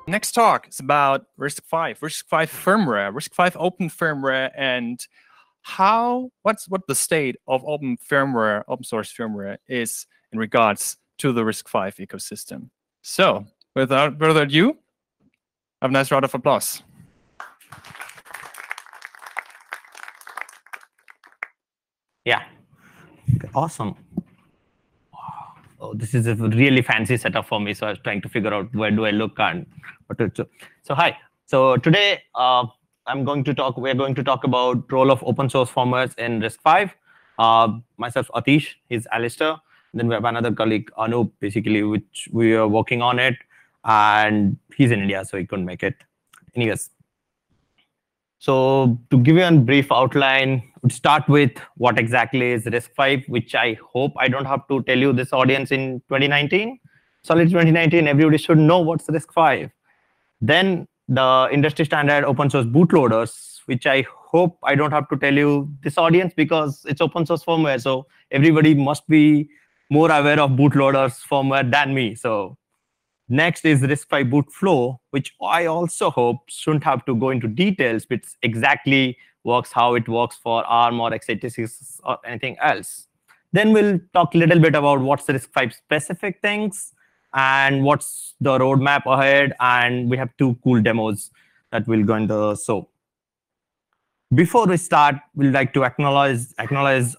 Next talk is about RISC-V, RISC-V firmware, RISC-V open firmware, and what the state of open firmware, open source firmware is in regards to the RISC-V ecosystem. So, without further ado, have a nice round of applause. Yeah, okay, awesome. Wow. Oh, this is a really fancy setup for me, so I was trying to figure out where do I look and what to do. So hi. So today we're going to talk about role of open source firmwares in RISC-V. Myself, Atish, he's Alistair. Then we have another colleague, Anup, basically, which we are working on it. And he's in India, so he couldn't make it. Anyways, so to give you a brief outline, we'll start with what exactly is RISC-V, which I hope I don't have to tell you this audience in 2019. Solid 2019, everybody should know what's RISC-V. Then the industry standard open source bootloaders, which I hope I don't have to tell you this audience because it's open source firmware. So everybody must be more aware of bootloaders firmware than me. So next is RISC-V boot flow, which I also hope shouldn't have to go into details, but exactly works how it works for ARM or x86 or anything else. Then we'll talk a little bit about what's the RISC-V specific things and what's the roadmap ahead. And we have two cool demos that we'll go into. So before we start, we'd like to acknowledge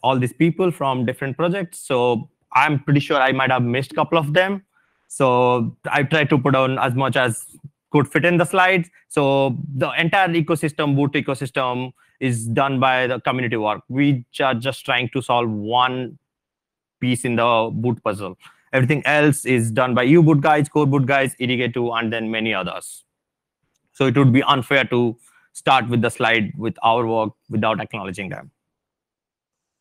all these people from different projects. So I'm pretty sure I might have missed a couple of them. So I tried to put on as much as could fit in the slides. So the entire ecosystem, boot ecosystem, is done by the community work. We are just trying to solve one piece in the boot puzzle. Everything else is done by U-boot guys, core boot guys, EDK2, and then many others. So it would be unfair to start with the slide with our work without acknowledging them.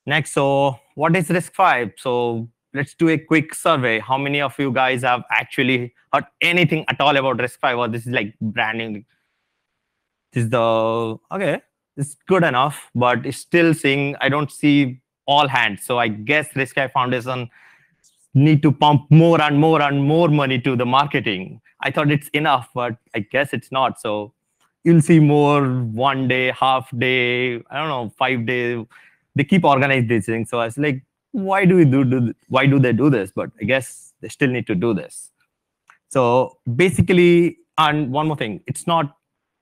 Next, so what is RISC-V? So let's do a quick survey. How many of you guys have actually heard anything at all about RISC-V, or this is like branding? This is okay, it's good enough, but it's still saying I don't see all hands. So I guess RISC-V Foundation need to pump more and more and more money to the marketing. I thought it's enough, but I guess it's not. So you'll see more 1 day, half day, I don't know, 5 days. They keep organizing these things. So I was like, why do they do this? But I guess they still need to do this. So basically, and one more thing, it's not,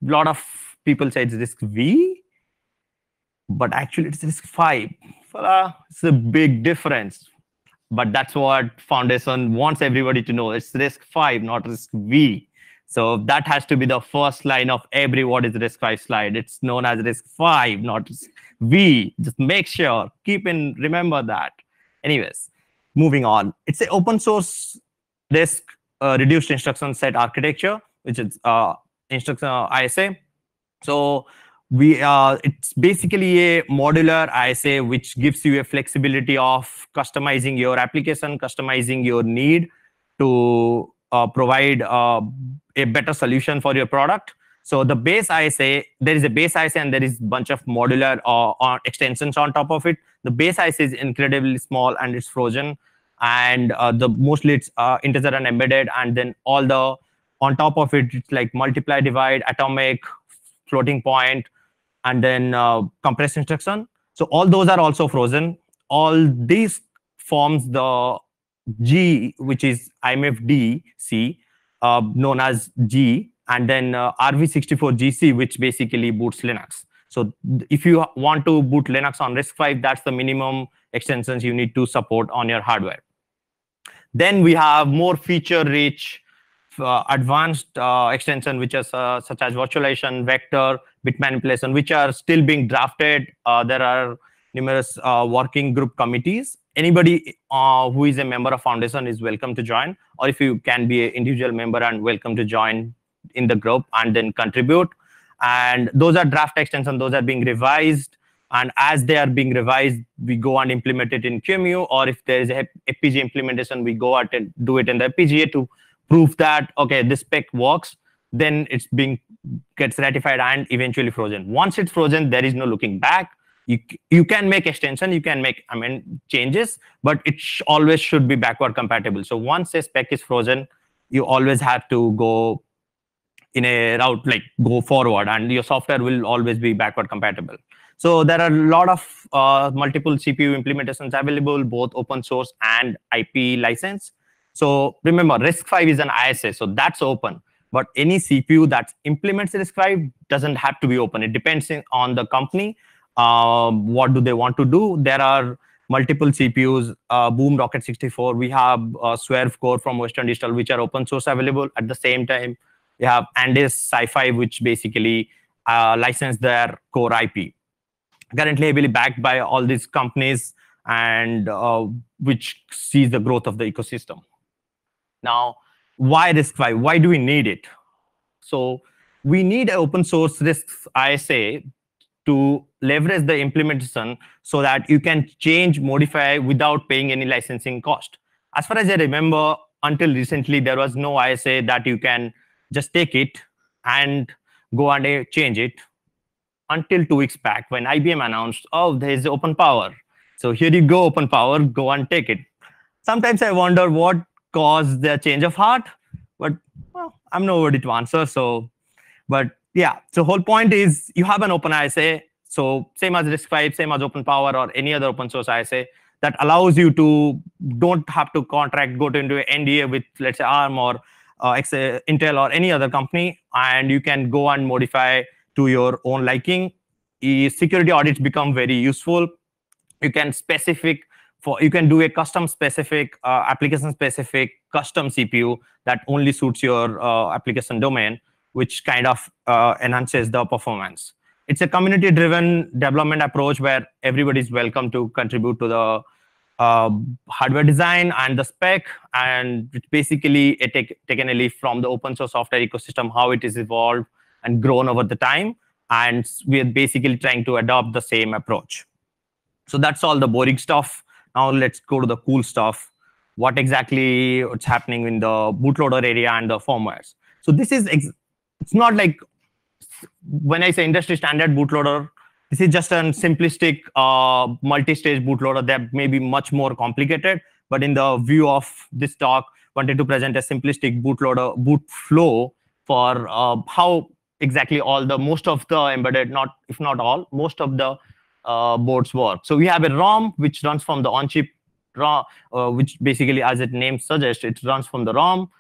a lot of people say it's RISC-V, but actually it's RISC-V. It's a big difference. But that's what Foundation wants everybody to know. It's RISC-V, not RISC-V. So that has to be the first line of every what is RISC-V slide. It's known as RISC-V, not RISC-V. Just make sure, remember that. Anyways, moving on. It's an open source RISC reduced instruction set architecture, which is instruction ISA. So it's basically a modular ISA which gives you a flexibility of customizing your application, customizing your need to provide a better solution for your product. So the base ISA, there is a base ISA and there is a bunch of modular extensions on top of it. The base ISA is incredibly small and it's frozen, and mostly it's integer and embedded, and then on top of it, it's like multiply, divide, atomic, floating point, and then compress instruction. So all those are also frozen. All these forms the G, which is IMFD-C, known as G, and then RV64GC, which basically boots Linux. So if you want to boot Linux on RISC-V, that's the minimum extensions you need to support on your hardware. Then we have more feature-rich, advanced extension, which is such as virtualization, vector, bit manipulation, which are still being drafted. There are numerous working group committees. Anybody who is a member of Foundation is welcome to join, or if you can be an individual member and welcome to join in the group and then contribute. And those are draft extensions, those are being revised. And as they are being revised, we go and implement it in QEMU, or if there is a FPGA implementation, we go out and do it in the FPGA to prove that, okay, this spec works. Then gets ratified and eventually frozen. Once it's frozen, there is no looking back. You can make extension, you can make changes, but it always should be backward compatible. So once a spec is frozen, you always have to go in a route like go forward, and your software will always be backward compatible. So there are a lot of multiple CPU implementations available, both open source and IP license. So remember, RISC-V is an ISA, so that's open. But any CPU that implements RISC-V doesn't have to be open. It depends on the company. What do they want to do? There are multiple CPUs, Boom Rocket 64. We have Swerve Core from Western Digital, which are open source available. At the same time, we have Andes Sci-Fi, which basically license their core IP. Currently heavily backed by all these companies, and which sees the growth of the ecosystem. Now, why RISC-V? Why do we need it? So we need an open source RISC ISA to leverage the implementation so that you can change, modify without paying any licensing cost. As far as I remember, until recently, there was no ISA that you can just take it and go and change it, until 2 weeks back when IBM announced, oh, there is open power. So here you go, open power, go and take it. Sometimes I wonder what caused the change of heart, but well, I'm nobody to answer. So, but yeah, so whole point is you have an open ISA, so same as RISC-V, same as open power or any other open source ISA, that allows you to don't have to contract, go into an NDA with, let's say, ARM or Intel or any other company, and you can go and modify to your own liking. Security audits become very useful. You can you can do a custom specific, application specific custom CPU that only suits your application domain, which kind of enhances the performance. It's a community-driven development approach where everybody is welcome to contribute to the hardware design and the spec, and it's basically taken a leaf from the open source software ecosystem, how it is evolved and grown over the time, and we're basically trying to adopt the same approach. So that's all the boring stuff. Now let's go to the cool stuff. What exactly what's happening in the bootloader area and the firmwares. So this is, it's not like, when I say industry standard bootloader, this is just a simplistic multi-stage bootloader that may be much more complicated. But in the view of this talk, wanted to present a simplistic bootloader boot flow for how exactly most of the embedded, if not all, most of the boards work. So we have a ROM which runs from the on-chip ROM, which basically, as its name suggests, it runs from the ROM,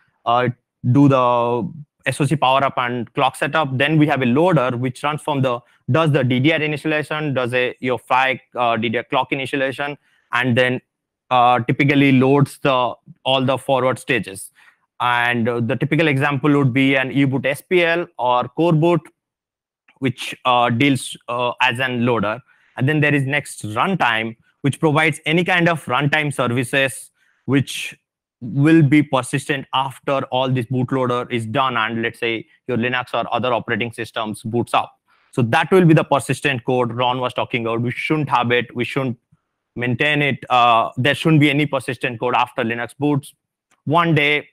do the SoC power up and clock setup. Then we have a loader which runs from does the DDR initialization, does your PHY DDR clock initialization, and then typically loads all the forward stages. And the typical example would be an U-boot SPL or core boot, which deals as an loader. And then there is next runtime, which provides any kind of runtime services which will be persistent after all this bootloader is done, and let's say your Linux or other operating systems boots up. So that will be the persistent code Ron was talking about. We shouldn't have it. We shouldn't maintain it. There shouldn't be any persistent code after Linux boots. One day,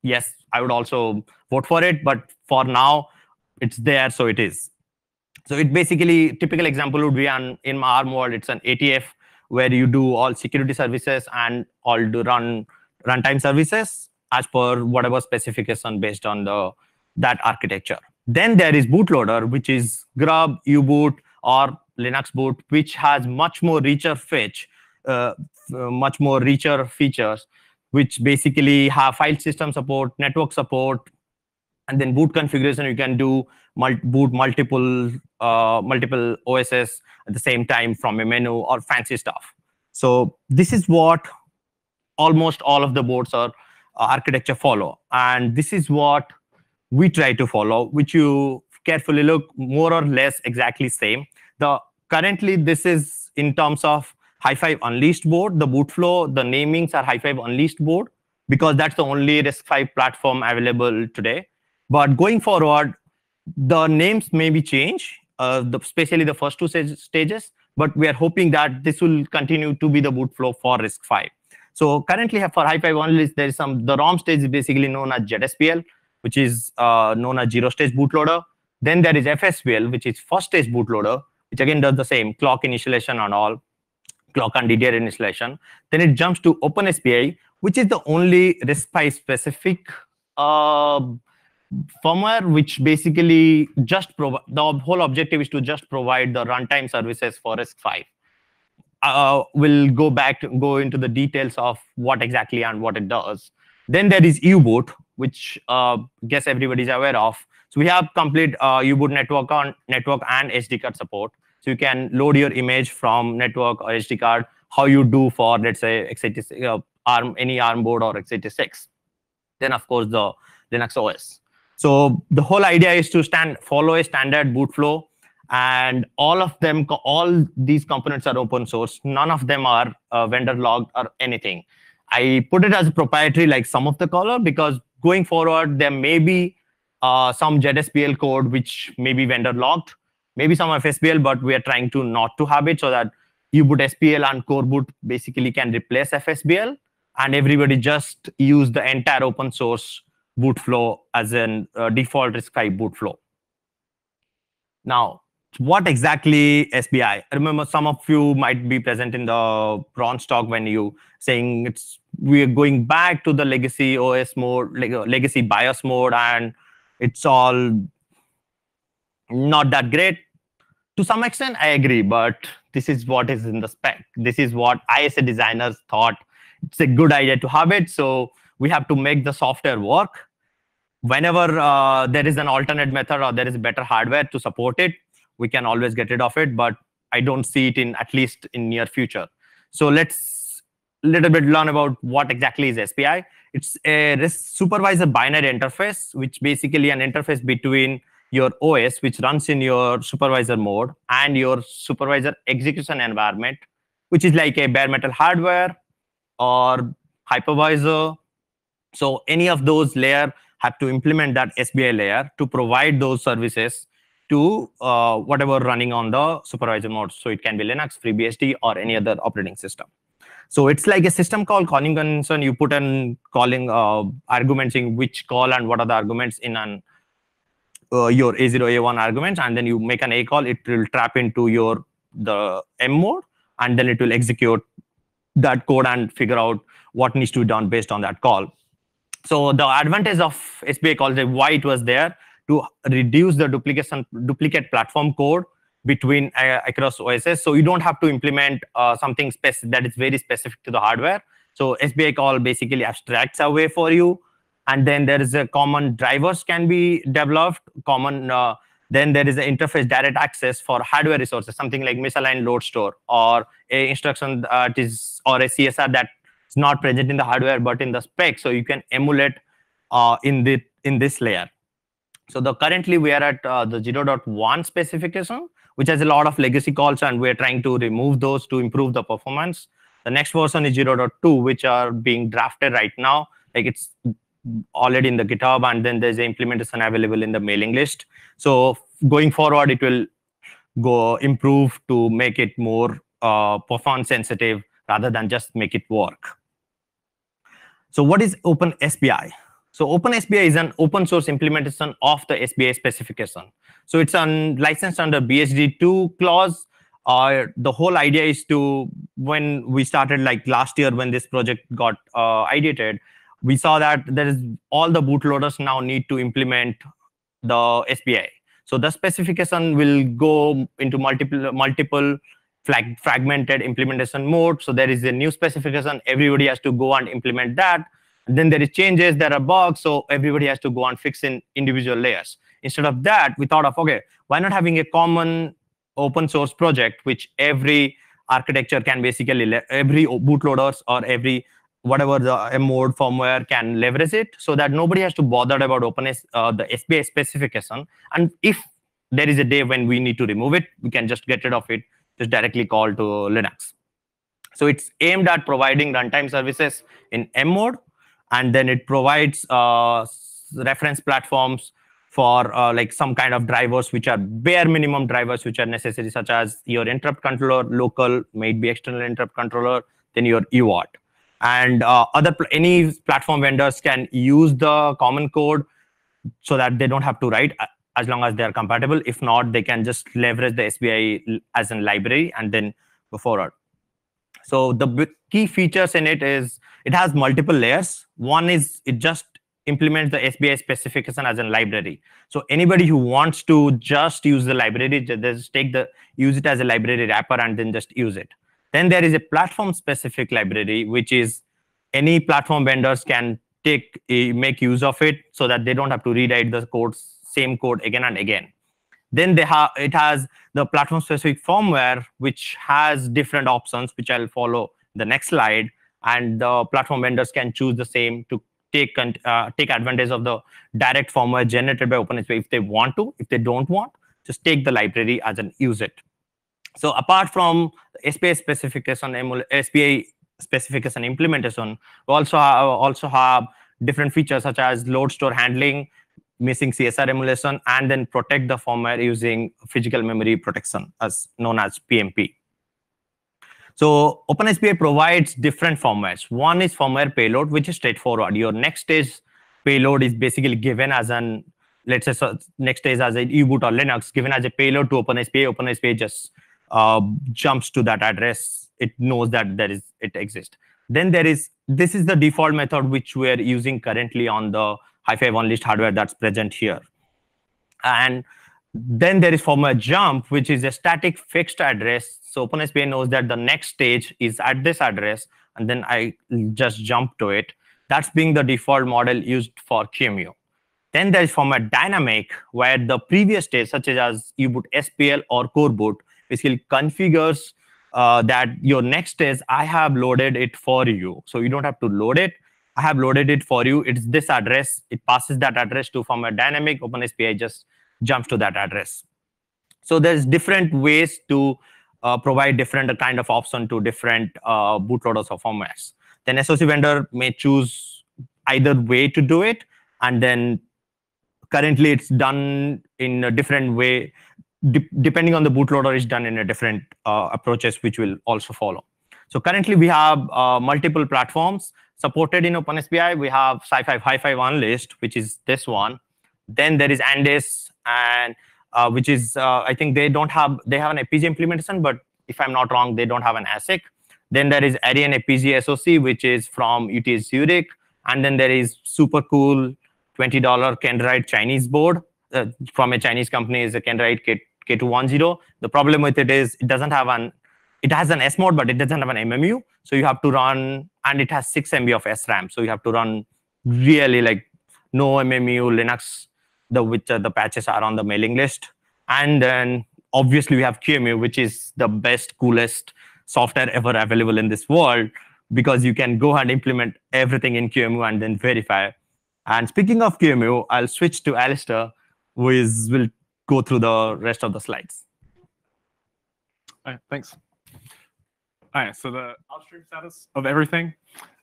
yes, I would also vote for it, but for now, it's there, so it is. So it basically, typical example would be in my ARM world, it's an ATF where you do all security services and all do runtime services as per whatever specification based on that architecture. Then there is bootloader, which is Grub, U-boot, or Linux boot, which has much more richer features, which basically have file system support, network support, and then boot configuration. You can do boot multiple OSs at the same time from a menu or fancy stuff. So this is what almost all of the boards or architecture follow, and this is what we try to follow, which you carefully look more or less exactly same. Currently this is in terms of Hi5 Unleashed board, the boot flow, the namings are Hi5 Unleashed board because that's the only RISC-V platform available today. But going forward, the names may be changed, especially the first two stages, but we are hoping that this will continue to be the boot flow for RISC-V. So currently for Hi5 Unleashed, there is the ROM stage is basically known as ZSPL, which is known as zero-stage bootloader. Then there is FSPL, which is first-stage bootloader, which again does the same clock initialization and all, clock and DDR initialization. Then it jumps to OpenSPI, which is the only RISC-V specific firmware, which basically just the whole objective is to just provide the runtime services for RISC-V. We'll go into the details of what exactly and what it does. Then there is U-boot, which guess everybody's aware of. So we have complete U-boot network and SD card support. So you can load your image from network or SD card, how you do for, let's say, x86, any ARM board or x86. Then, of course, the Linux OS. So the whole idea is to follow a standard boot flow, and all these components are open source. None of them are vendor logged or anything. I put it as proprietary, like some of the color, because going forward, there may be some ZSPL code which may be vendor logged, maybe some FSPL, but we are trying to not to have it, so that U-boot SPL and core boot basically can replace FSBL, and everybody just use the entire open source boot flow as a default RISC-V boot flow. Now, what exactly SBI? I remember some of you might be present in the bronze talk when you saying we're going back to the legacy OS mode, legacy BIOS mode, and it's all not that great. To some extent, I agree, but this is what is in the spec. This is what I, as a designer, thought it's a good idea to have it. So we have to make the software work. Whenever there is an alternate method or there is better hardware to support it, we can always get rid of it, but I don't see it at least in near future. So let's little bit learn about what exactly is SPI. It's a RISC supervisor binary interface, which basically an interface between your OS, which runs in your supervisor mode, and your supervisor execution environment, which is like a bare metal hardware or hypervisor. So any of those layers have to implement that SBI layer to provide those services to whatever running on the supervisor mode. So it can be Linux, FreeBSD, or any other operating system. So it's like a system call calling convention. You put in calling arguments in which call and what are the arguments in your A0, A1 arguments, and then you make an A call. It will trap into the M mode, and then it will execute that code and figure out what needs to be done based on that call. So the advantage of SBI calls, why it was there, to reduce the duplicate platform code between across OSs. So you don't have to implement something that is very specific to the hardware. So SBI call basically abstracts away for you. And then there is a common drivers can be developed, then there is an interface direct access for hardware resources, something like misaligned load store, or a instruction or a CSR that's not present in the hardware but in the spec. So you can emulate in this layer. So currently we are at the 0.1 specification, which has a lot of legacy calls, and we're trying to remove those to improve the performance. The next version is 0.2, which are being drafted right now. Like it's already in the GitHub, and then there's an implementation available in the mailing list. So going forward, it will improve to make it more performance sensitive rather than just make it work. So what is OpenSBI? So OpenSBI is an open source implementation of the SBI specification. So it's licensed under BSD2 clause. The whole idea is to, when we started like last year when this project got ideated, we saw that all the bootloaders now need to implement the SBI. So the specification will go into multiple fragmented implementation mode. So there is a new specification. Everybody has to go and implement that. And then there is changes, there are bugs. So everybody has to go and fix in individual layers. Instead of that, we thought of, okay, why not having a common open source project, which every architecture can basically, every bootloaders or every whatever the M mode firmware can leverage it, so that nobody has to bother about the SBI specification. And if there is a day when we need to remove it, we can just get rid of it, just directly call to Linux. So it's aimed at providing runtime services in M mode, and then it provides reference platforms for like some kind of drivers, which are bare minimum drivers which are necessary, such as your interrupt controller, local, maybe external interrupt controller, then your UART. And any platform vendors can use the common code so that they don't have to write, as long as they are compatible. If not, they can just leverage the SBI as a library and then go forward. So the key features in it is it has multiple layers. One is it just implements the SBI specification as a library. So anybody who wants to just use the library, just use it as a library wrapper and then just use it. Then there is a platform-specific library, which is any platform vendors can make use of it so that they don't have to rewrite the same code again and again. Then it has the platform-specific firmware, which has different options, which I'll follow the next slide. And the platform vendors can choose the same to take advantage of the direct firmware generated by OpenSPI if they want to. If they don't want, just take the library as and use it. So apart from SPI specification, implementation, we also have different features such as load store handling, missing CSR emulation, and then protect the firmware using physical memory protection, as known as PMP. So OpenSPI provides different firmwares. One is firmware payload, which is straightforward. Your next stage payload is basically given as an, let's say, so next stage as a U-boot or Linux, given as a payload to OpenSPI. OpenSPI just jumps to that address. It knows that it exists. Then this is the default method which we are using currently on the Hi-Fi unleashed hardware that's present here. And then there is firmware jump, which is a static fixed address. So OpenSPI knows that the next stage is at this address, and then I just jump to it. That's being the default model used for QEMU. Then there is firmware dynamic, where the previous stage, such as U-boot SPL or core boot, basically configures that your next stage, I have loaded it for you. So you don't have to load it. I have loaded it for you. It's this address. It passes that address to firmware dynamic. OpenSPI just jumps to that address. So there's different ways to provide different kind of option to different bootloaders or firmwares. Then SoC vendor may choose either way to do it, and then currently it's done in a different way. Depending on the bootloader, it's done in a different approaches, which will also follow. So currently we have multiple platforms supported in OpenSPI. We have Hi-Fi unleashed, which is this one. Then there is Andes, and which is I think they have an FPGA implementation, but if I'm not wrong, they don't have an ASIC. Then there is Ariane FPGA SoC, which is from UTS Zurich, and then there is super cool $20 Kendrite Chinese board from a Chinese company, is a Kendrite K210. The problem with it is it has an S mode, but it doesn't have an MMU. So you have to run, and it has 6 MB of SRAM. So you have to run really like no MMU Linux, which the patches are on the mailing list. And then obviously we have QEMU, which is the best, coolest software ever available in this world, because you can go and implement everything in QEMU and then verify. And speaking of QEMU, I'll switch to Alistair, who will go through the rest of the slides. All right, thanks. All right, so the upstream status of everything.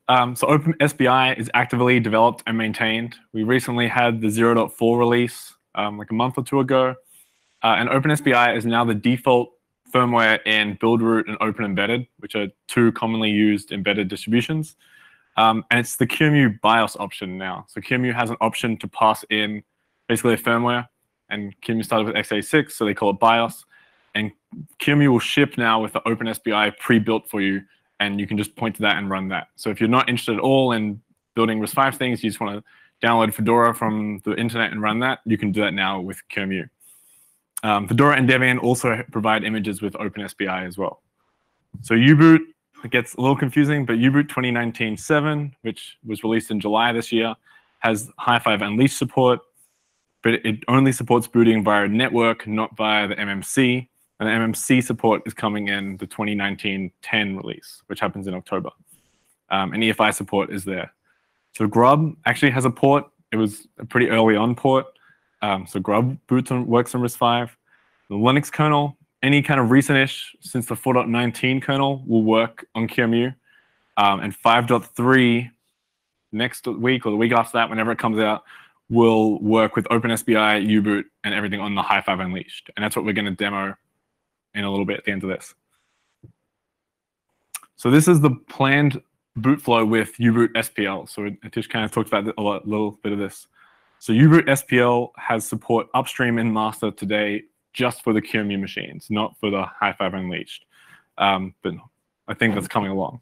So OpenSPI is actively developed and maintained. We recently had the 0.4 release like a month or two ago. And OpenSPI is now the default firmware in Buildroot and Open Embedded, which are two commonly used embedded distributions. And it's the QEMU BIOS option now. So QEMU has an option to pass in basically a firmware. And QEMU started with x86, so they call it BIOS. And QEMU will ship now with the OpenSPI pre-built for you, and you can just point to that and run that. So if you're not interested at all in building RISC-V things, you just want to download Fedora from the internet and run that, you can do that now with QEMU. Fedora and Debian also provide images with OpenSPI as well. So U-boot, it gets a little confusing, but U-boot 2019-7, which was released in July this year, has Hi-Fi Unleashed support, but it only supports booting via network, not via the MMC. And the MMC support is coming in the 2019-10 release, which happens in October. And EFI support is there. So Grub actually has a port. It was a pretty early on port. So Grub works on RISC-V. The Linux kernel, any kind of recent-ish since the 4.19 kernel will work on QEMU. And 5.3 next week or the week after that, whenever it comes out, will work with OpenSPI, U-boot, and everything on the Hi-Fi Unleashed. And that's what we're going to demo in a little bit at the end of this. So this is the planned boot flow with U-boot SPL. So Atish kind of talked about a little bit of this. So U-boot SPL has support upstream and master today just for the QEMU machines, not for the Hi-Fi Unleashed. But I think that's coming along.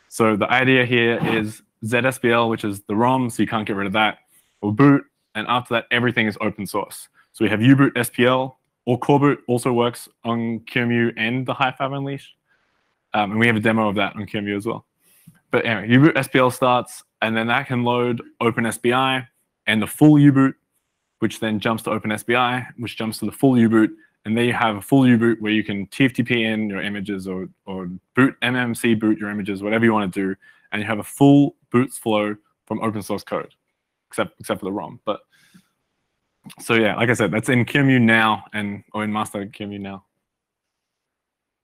So the idea here is ZSPL, which is the ROM, so you can't get rid of that. We'll boot, and after that, everything is open source. So we have uboot SPL, or coreboot also works on QEMU and the High5 Unleashed. And we have a demo of that on QEMU as well. But anyway, uboot SPL starts, and then that can load OpenSBI and the full uboot, which then jumps to OpenSBI, which jumps to the full uboot. And there you have a full uboot where you can TFTP in your images or boot MMC boot your images, whatever you want to do. And you have a full boots flow from open source code, except for the ROM. But so yeah, like I said, that's in QEMU now or in master QEMU now.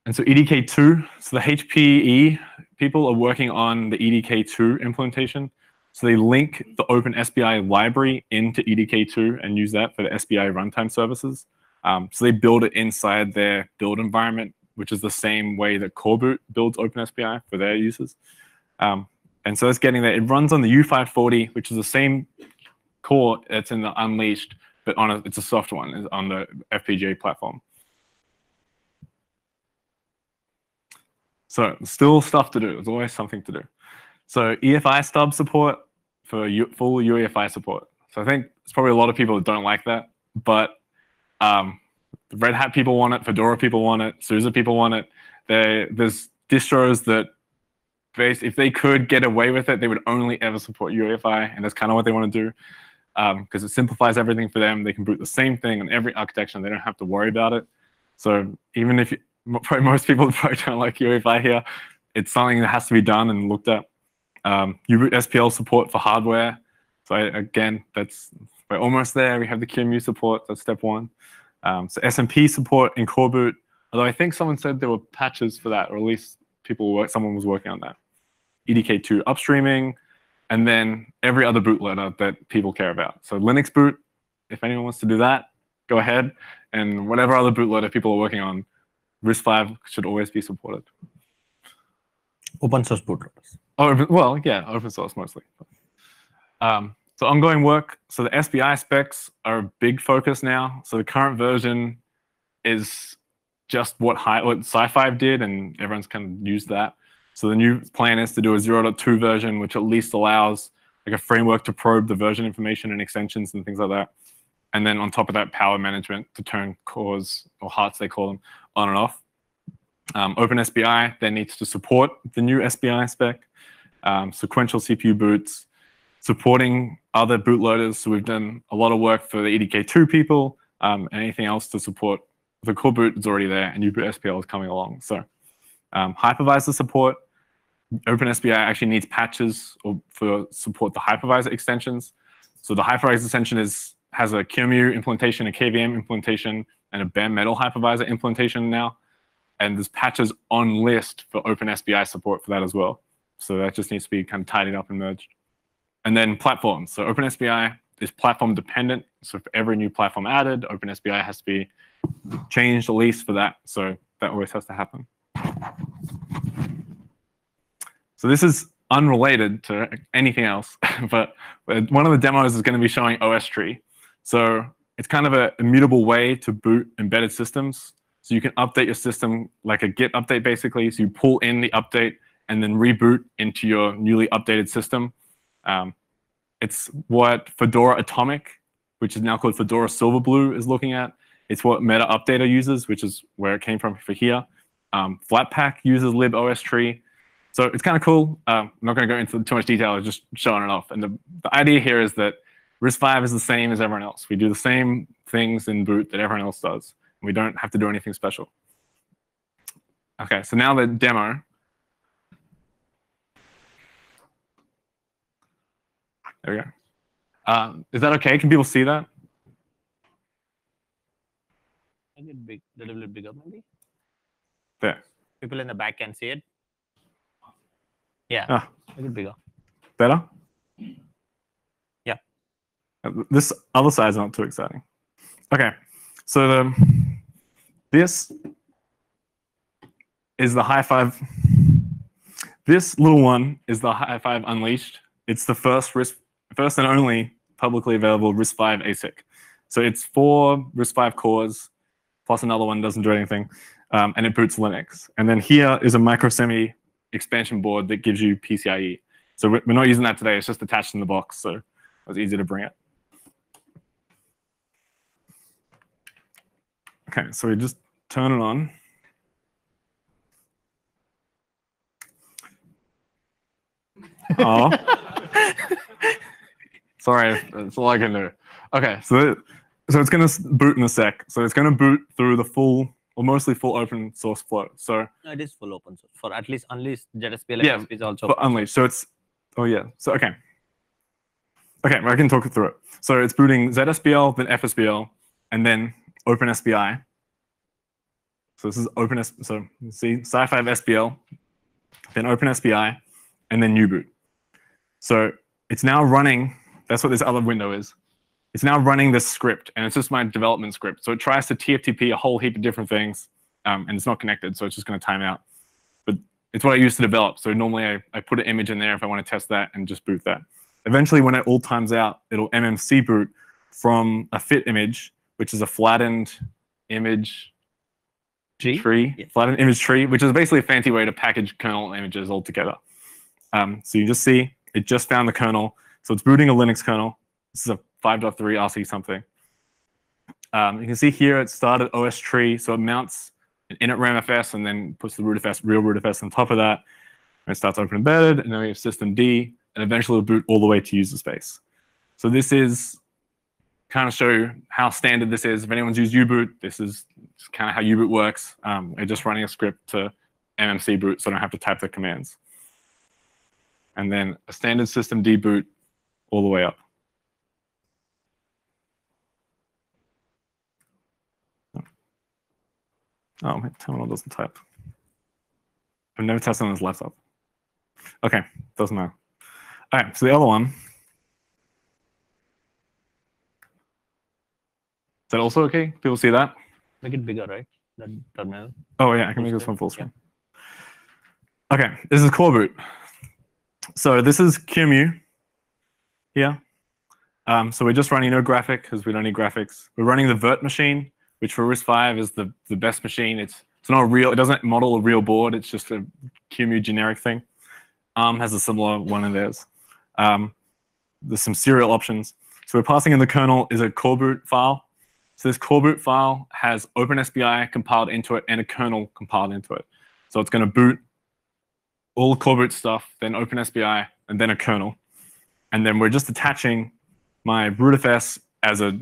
And so EDK2, so the HPE people are working on the EDK2 implementation. So they link the OpenSBI library into EDK2 and use that for the SBI runtime services. So they build it inside their build environment, which is the same way that Coreboot builds OpenSBI for their users. And so it's getting there. It runs on the U540, which is the same core that's in the Unleashed, but it's a soft one, it's on the FPGA platform. So still stuff to do. There's always something to do. So EFI stub support for full UEFI support. So I think there's probably a lot of people that don't like that, but the Red Hat people want it, Fedora people want it, SUSE people want it. There's distros that, if they could get away with it, they would only ever support UEFI, and that's kind of what they want to do because it simplifies everything for them. They can boot the same thing on every architecture, and they don't have to worry about it. So even if probably most people probably don't like UEFI here, it's something that has to be done and looked at. uboot SPL support for hardware. So again, we're almost there. We have the QEMU support. That's step one. So SMP support in Coreboot. Although I think someone said there were patches for that, or at least someone was working on that. EDK2 upstreaming, and then every other bootloader that people care about. So Linux boot, if anyone wants to do that, go ahead. And whatever other bootloader people are working on, RISC-V should always be supported. Open source bootloaders. Oh, well, yeah, open source mostly. So ongoing work. So the SBI specs are a big focus now. So the current version is just what Sci5 did, and everyone's kind of used that. So the new plan is to do a 0.2 version, which at least allows like a framework to probe the version information and extensions and things like that. And then on top of that, power management to turn cores, or hearts they call them, on and off. OpenSBI then needs to support the new SBI spec, sequential CPU boots, supporting other bootloaders. So we've done a lot of work for the EDK2 people. Anything else to support the core boot is already there, and uboot SPL is coming along. So hypervisor support. OpenSBI actually needs patches for support the hypervisor extensions. So the hypervisor extension has a QEMU implementation, a KVM implementation, and a bare metal hypervisor implementation now. And there's patches on list for OpenSBI support for that as well. So that just needs to be kind of tidied up and merged. And then platforms. So OpenSBI is platform dependent. So for every new platform added, OpenSBI has to be changed at least for that. So that always has to happen. So this is unrelated to anything else, but one of the demos is going to be showing OS tree. So it's kind of an immutable way to boot embedded systems. So you can update your system like a Git update, basically. So you pull in the update and then reboot into your newly updated system. It's what Fedora Atomic, which is now called Fedora Silverblue, is looking at. It's what Meta Updater uses, which is where it came from for here. Flatpak uses libOSTree. So it's kind of cool. I'm not going to go into too much detail. I'm just showing it off. And the idea here is that RISC-V is the same as everyone else. We do the same things in boot that everyone else does. We don't have to do anything special. OK, so now the demo. There we go. Is that OK? Can people see that? Make it big, a little bit bigger, maybe. There. People in the back can see it. Yeah, make it bigger. Better? Yeah. This other side's not too exciting. OK, so this is the High5. This little one is the High5 Unleashed. It's the first and only publicly available RISC-V ASIC. So it's 4 RISC-V cores, plus another one doesn't do anything, and it boots Linux. And then here is a microsemi expansion board that gives you PCIe. So we're not using that today. It's just attached in the box, so it was easy to bring it. Okay, so we just turn it on. Oh. Sorry, that's all I can do. Okay, so it's going to boot in a sec. So it's going to boot through the full, or mostly full open source flow. So No, it is full open source for at least Unleashed. ZSPL yeah, FSP is also for Unleashed. So it's, oh yeah. So okay, I can talk you through it. So it's booting ZSPL, then FSPL, and then OpenSPI. So this is so you see Sci5 SPL, then OpenSPI, and then U-boot. So it's now running. That's what this other window is. It's now running this script, and it's just my development script. So it tries to TFTP a whole heap of different things, and it's not connected, so it's just going to time out. But it's what I use to develop. So normally I put an image in there if I want to test that and just boot that. Eventually, when it all times out, it'll MMC boot from a fit image, which is a flattened image tree, yeah. Flattened image tree, which is basically a fancy way to package kernel images all together. So you just see it just found the kernel. So it's booting a Linux kernel. This is a 5.3 RC something. You can see here it started OS tree, so it mounts an init ramfs and then puts the rootfs, real rootfs on top of that. And it starts open embedded, and then we have systemd, and eventually it'll boot all the way to user space. So this is kind of show you how standard this is. If anyone's used U-boot, this is kind of how U-boot works. We're just running a script to MMC boot, so I don't have to type the commands. And then a standard systemd boot all the way up. Oh, my terminal doesn't type. I've never tested on this laptop. Okay, doesn't matter. All right, so the other one. Is that also okay? People see that? Make it bigger, right? That terminal. Oh yeah, I can make this one full screen. Yeah. Okay, this is core boot. So this is QEMU here. So we're just running no graphic because we don't need graphics. We're running the Vert machine, which for RISC-V is the best machine. It's not real. It doesn't model a real board. It's just a QEMU generic thing. ARM has a similar one of theirs. There's some serial options. So we're passing in the kernel is a core boot file. So this core boot file has OpenSPI compiled into it and a kernel compiled into it. So it's going to boot all the core boot stuff, then OpenSPI, and then a kernel. And then we're just attaching my rootfs as a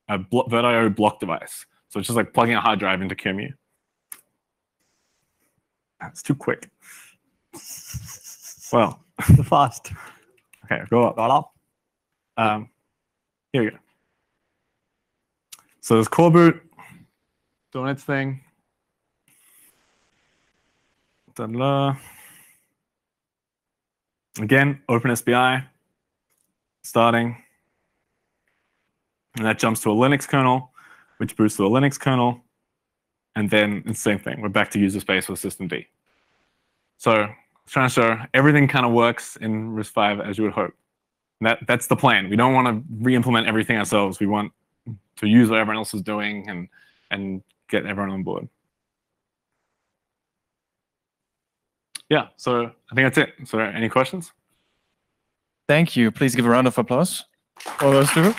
VirtIO block device. So it's just like plugging a hard drive into QEMU. That's too quick. Well, Too fast. okay, go up. Roll up. Here we go. So there's core boot doing its thing. Da-da-da. Again, OpenSPI starting. And that jumps to a Linux kernel, which boots to a Linux kernel. And then it's the same thing. We're back to user space with systemd. So I'm trying to show everything kind of works in RISC-V as you would hope. And that's the plan. We don't want to re-implement everything ourselves. We want to use what everyone else is doing and get everyone on board. Yeah, so I think that's it. So any questions? Thank you. Please give a round of applause for those two.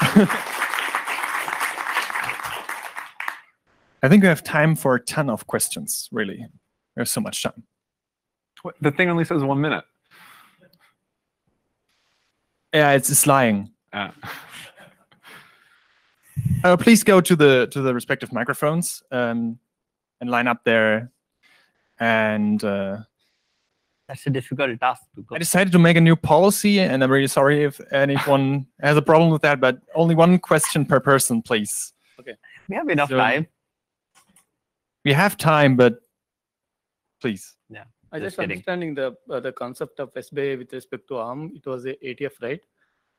I think we have time for a ton of questions, really. We have so much time. The thing only says 1 minute. Yeah, it's lying. Please go to the respective microphones and line up there. And That's a difficult task. I decided to make a new policy, and I'm really sorry if anyone has a problem with that, but only one question per person, please. Okay. We have enough time. We have time, but please. Yeah. I just understanding the concept of SBI with respect to ARM. It was a ATF, right?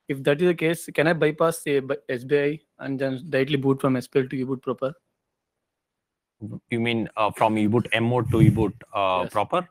If that is the case, can I bypass a SBI and then directly boot from SPL to U-boot proper? You mean from U-boot M mode to U-boot Yes. proper?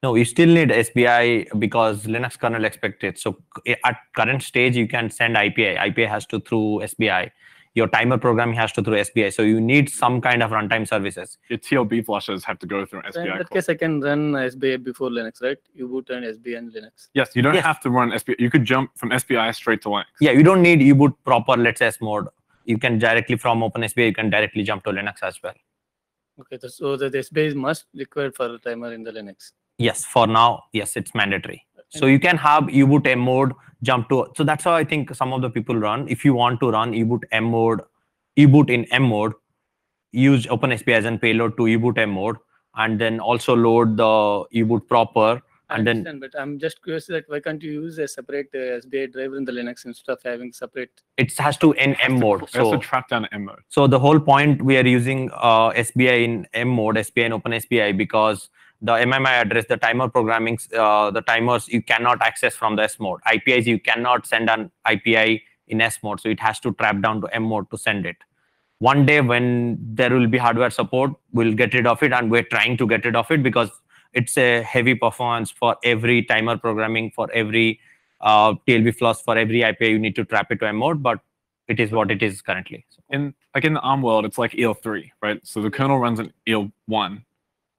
No, you still need SBI because Linux kernel expects it. So at current stage, you can send IPI. IPI has to through SBI. Your timer programming has to through SBI. So you need some kind of runtime services. Your TLB flushes have to go through an So in SBI. that case, I can run SBI before Linux, right? U-boot and SBI and Linux. Yes, you don't Yes. have to run SBI. You could jump from SBI straight to Linux. Yeah, you don't need U-boot proper, let's say S mode. you can directly from OpenSBI, you can directly jump to Linux as well. Okay, so the SBI is must required for a timer in the Linux. Yes, for now, yes, it's mandatory. So you can have U-boot M mode jump to. So that's how I think some of the people run. If you want to run U-boot M mode, U-boot in M mode, use OpenSBI as a payload to U-boot M mode, and then also load the U-boot proper. And then, but I'm just curious that why can't you use a separate SBI driver in the Linux instead of having separate? it has to in M mode. It has to track down M mode. So the whole point we are using SBI in M mode, SBI and OpenSBI, because the MMI address, the timer programming, the timers you cannot access from the S mode. IPIs you cannot send an IPI in S mode, so it has to trap down to M mode to send it. One day when there will be hardware support, we'll get rid of it, and we're trying to get rid of it because it's a heavy performance for every timer programming, for every TLB flush, for every IPI you need to trap it to M mode, but it is what it is currently. In the ARM world, it's like EL3, right? So the kernel runs in EL1,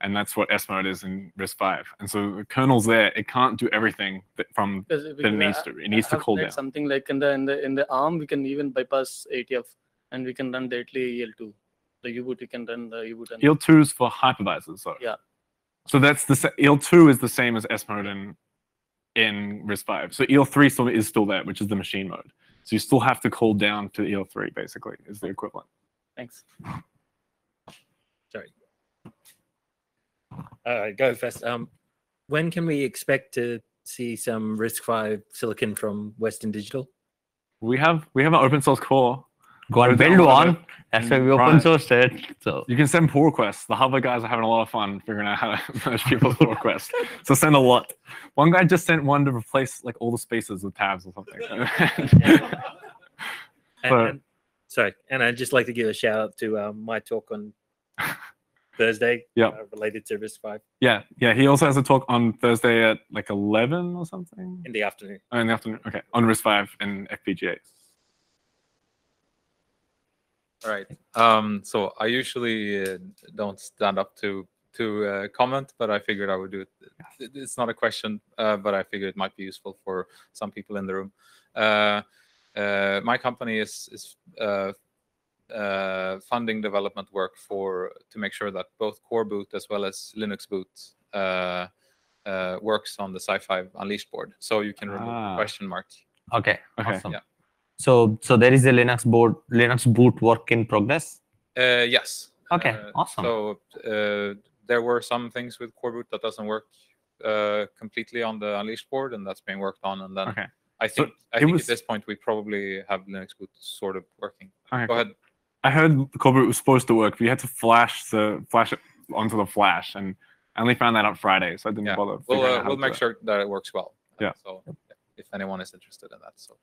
and that's what S mode is in RISC-V. And so the kernel's there; it can't do everything that it needs to. It needs to cool down. Something like in the ARM, we can even bypass ATF, and we can run directly EL2. The U-boot, we can run the U-boot. EL2 is for hypervisors, so yeah. So that's EL2 is the same as S mode in RISC-V. So EL3 is still there, which is the machine mode. So you still have to call down to EL3, basically, is the equivalent. Thanks. Sorry. Go first. When can we expect to see some RISC-V silicon from Western Digital? We have an open source core. Go and build one. That's why we open sourced it. So you can send pull requests. The Harvard guys are having a lot of fun figuring out how to merge people's pull requests. So send a lot. One guy just sent one to replace like all the spaces with tabs or something. Sorry, and I'd just like to give a shout out to my talk on Thursday related to RISC-V. Yeah. He also has a talk on Thursday at like 11 or something. In the afternoon. Oh, in the afternoon. Okay, on RISC-V and FPGAs. All right. So I usually don't stand up to comment, but I figured I would do it. It's not a question, but I figured it might be useful for some people in the room. My company is funding development work to make sure that both Core Boot as well as Linux Boot works on the Sci-Fi Unleashed board. So you can remove the question mark. Okay. Awesome. Yeah. So there is a Linux boot work in progress? Yes. Okay, awesome. So there were some things with Core Boot that doesn't work completely on the Unleashed board, and that's being worked on. And then I think at this point we probably have Linux Boot sort of working. Okay, Go ahead. I heard Core Boot was supposed to work, but you had to flash it onto the flash, and I only found that out Friday, so I didn't bother. We'll make sure that it works well. Yeah. So if anyone is interested in that, so.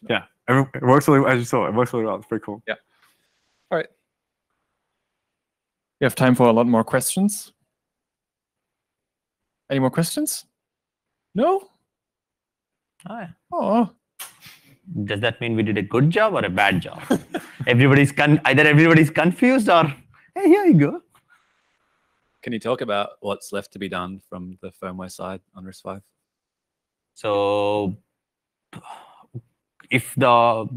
Yeah, it works really, as you saw, it works really well. It's pretty cool. Yeah. All right. We have time for a lot more questions. Any more questions? No? Oh. Does that mean we did a good job or a bad job? Either everybody's confused or, hey, here you go. Can you talk about what's left to be done from the firmware side on RISC-V? So if from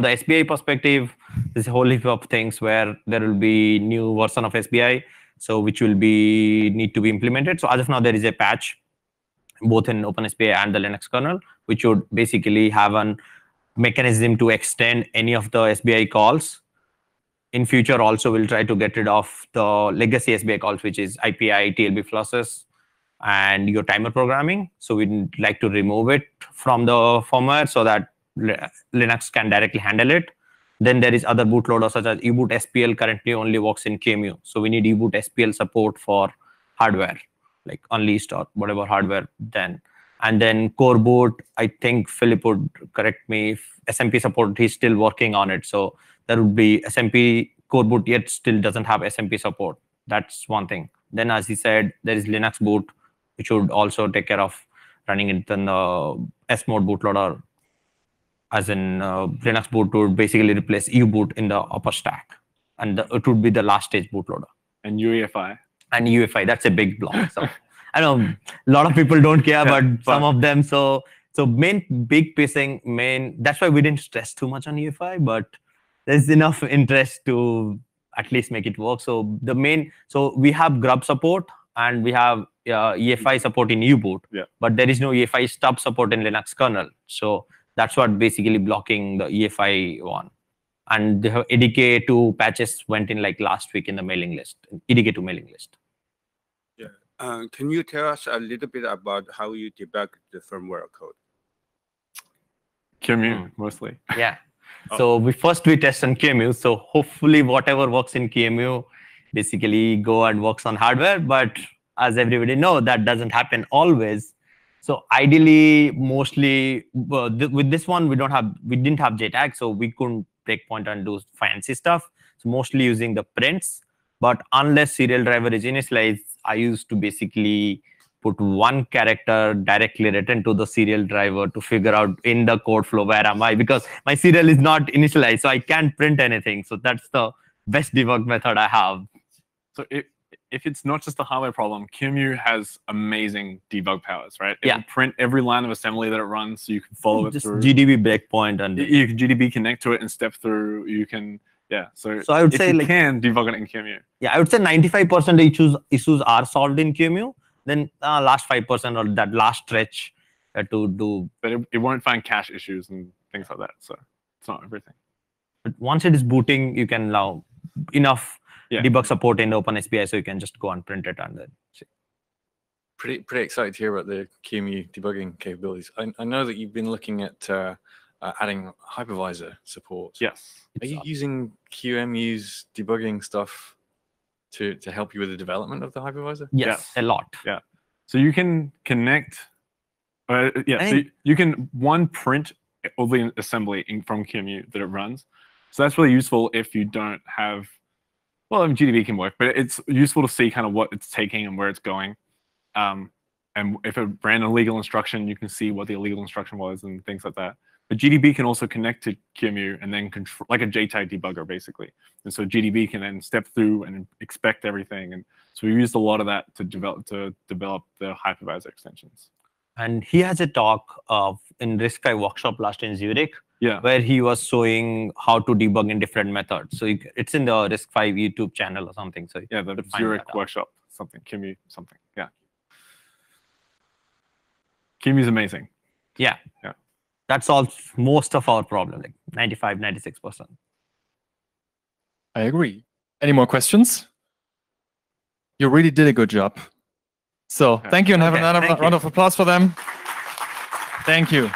the SBI perspective, there's a whole heap of things where there will be new version of SBI, so which will need to be implemented. So as of now, there is a patch both in OpenSBI and the Linux kernel, which would basically have a mechanism to extend any of the SBI calls. In future, also we'll try to get rid of the legacy SBI calls, which is IPI, TLB flushes, and your timer programming. So we'd like to remove it from the firmware so that Linux can directly handle it. Then there is other bootloaders such as U-boot SPL currently only works in QEMU. So we need U-boot SPL support for hardware, like Unleashed or whatever hardware then. And then Core Boot, I think Philip would correct me, if SMP support, he's still working on it. So there would be SMP, Core Boot yet still doesn't have SMP support. That's one thing. Then as he said, there is Linux Boot, which would also take care of running it in the S mode bootloader. As in Linux Boot would basically replace U-boot in the upper stack. And it would be the last stage bootloader. And UEFI. And UEFI, that's a big block. So I know a lot of people don't care, but some of them. So that's why we didn't stress too much on UEFI, but there's enough interest to at least make it work. So we have grub support and we have EFI support in U-boot, but there is no EFI stub support in Linux kernel. So that's what basically blocking the EFI one. And the EDK2 patches went in like last week in the mailing list, EDK2 mailing list. Yeah. Can you tell us a little bit about how you debug the firmware code? QEMU mostly. Yeah. So we test on QEMU. So hopefully whatever works in QEMU basically go and works on hardware. But as everybody know, that doesn't happen always. So ideally, mostly with this one, we didn't have JTAG, so we couldn't breakpoint and do fancy stuff. So mostly using the prints. But unless serial driver is initialized, I used to basically put one character directly written to the serial driver to figure out in the code flow where am I, because my serial is not initialized, so I can't print anything. So that's the best debug method I have. So if it's not just a hardware problem, QEMU has amazing debug powers, right? It will print every line of assembly that it runs, so you can follow it through. GDB breakpoint and you can GDB connect to it and step through. You can So I would say you can debug it in QEMU. Yeah, I would say 95% issues are solved in QEMU. Then last 5% or that last stretch to do. But it won't find cache issues and things like that. So it's not everything. But once it is booting, you can allow enough debug support in OpenSBI, so you can just go and print it and then see. Pretty excited to hear about the QEMU debugging capabilities. I know that you've been looking at adding hypervisor support. Yes. Are you using QEMU's debugging stuff to help you with the development of the hypervisor? Yes, a lot. Yeah. So you can connect. So you can print all the assembly from QEMU that it runs. So that's really useful if you don't have. Well, GDB can work, but it's useful to see kind of what it's taking and where it's going. And if it ran a legal instruction, you can see what the illegal instruction was and things like that. But GDB can also connect to QEMU and then control, like a JTAG debugger, basically. And so GDB can then step through and inspect everything. And so we used a lot of that to develop the hypervisor extensions. And he has a talk in RISC-V workshop last in Zurich, where he was showing how to debug in different methods. So it's in the RISC-V YouTube channel or something. So the Zurich workshop, QEMU, something. Yeah. QEMU is amazing. Yeah. That solves most of our problem, like 95, 96%. I agree. Any more questions? You really did a good job. So thank you, and have another round of applause for them. Thank you.